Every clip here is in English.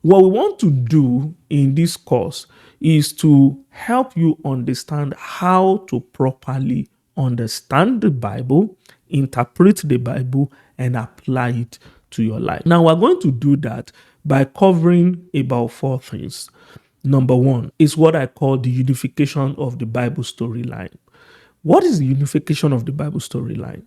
What we want to do in this course is to help you understand how to properly understand the Bible, interpret the Bible, and apply it to your life. Now, we're going to do that by covering about 4 things. Number 1 is what I call the unification of the Bible storyline. What is the unification of the Bible storyline?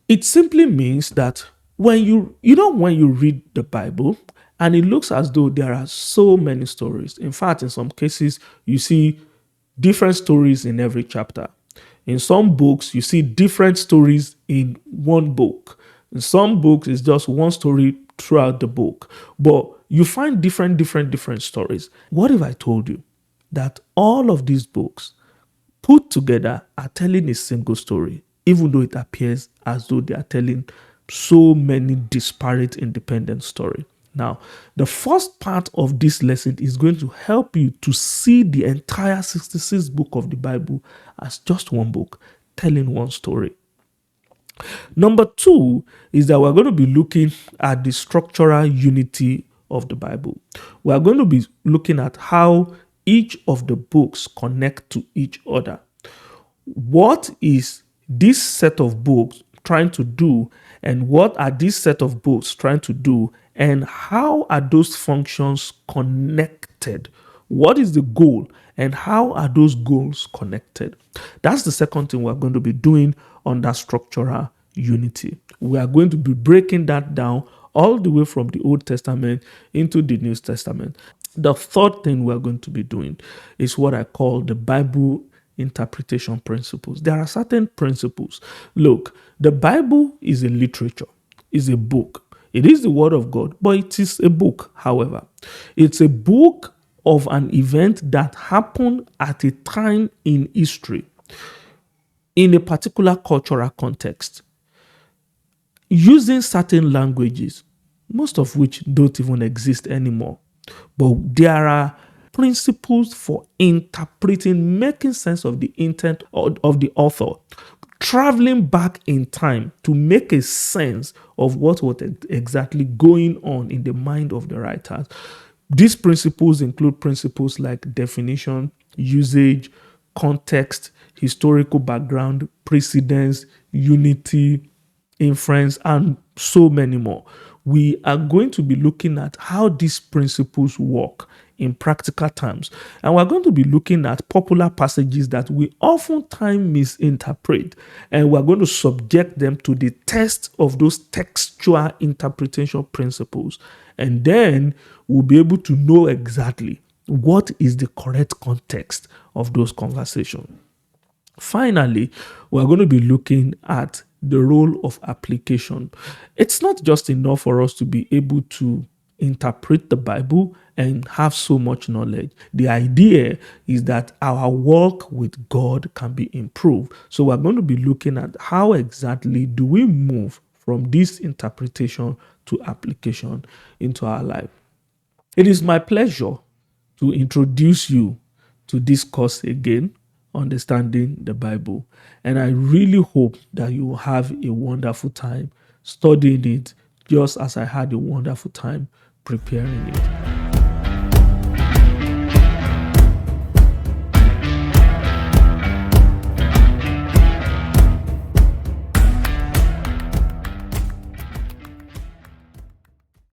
It simply means that when you read the Bible and it looks as though there are so many stories. In fact, in some cases, you see different stories in every chapter. In some books, you see different stories in one book. In some books, it's just one story throughout the book. But you find different stories. What if I told you that all of these books put together are telling a single story, even though it appears as though they are telling so many disparate independent stories? Now, the first part of this lesson is going to help you to see the entire 66 book of the Bible as just one book telling one story. Number 2 is that we're going to be looking at the structural unity of the Bible. We're going to be looking at how each of the books connect to each other. What is this set of books trying to do, and what are these set of books trying to do, and how are those functions connected? What is the goal, and how are those goals connected? That's the second thing we're going to be doing under structural unity. We are going to be breaking that down all the way from the Old Testament into the New Testament. The third thing we're going to be doing is what I call the Bible interpretation principles. There are certain principles. Look, the Bible is a literature, is a book. It is the word of God, but it is a book, however. It's a book of an event that happened at a time in history, in a particular cultural context, using certain languages, most of which don't even exist anymore. But there are principles for interpreting, making sense of the intent of the author, traveling back in time to make a sense of what was exactly going on in the mind of the writers. These principles include principles like definition, usage, context, historical background, precedence, unity, inference, and so many more. We are going to be looking at how these principles work in practical terms. And we're going to be looking at popular passages that we oftentimes misinterpret. And we're going to subject them to the test of those textual interpretation principles. And then we'll be able to know exactly what is the correct context of those conversations. Finally, we're going to be looking at the role of application. It's not just enough for us to be able to interpret the Bible and have so much knowledge. The idea is that our walk with God can be improved. So we're going to be looking at how exactly do we move from this interpretation to application into our life. It is my pleasure to introduce you to this course again, Understanding the Bible. And I really hope that you will have a wonderful time studying it, just as I had a wonderful time preparing it.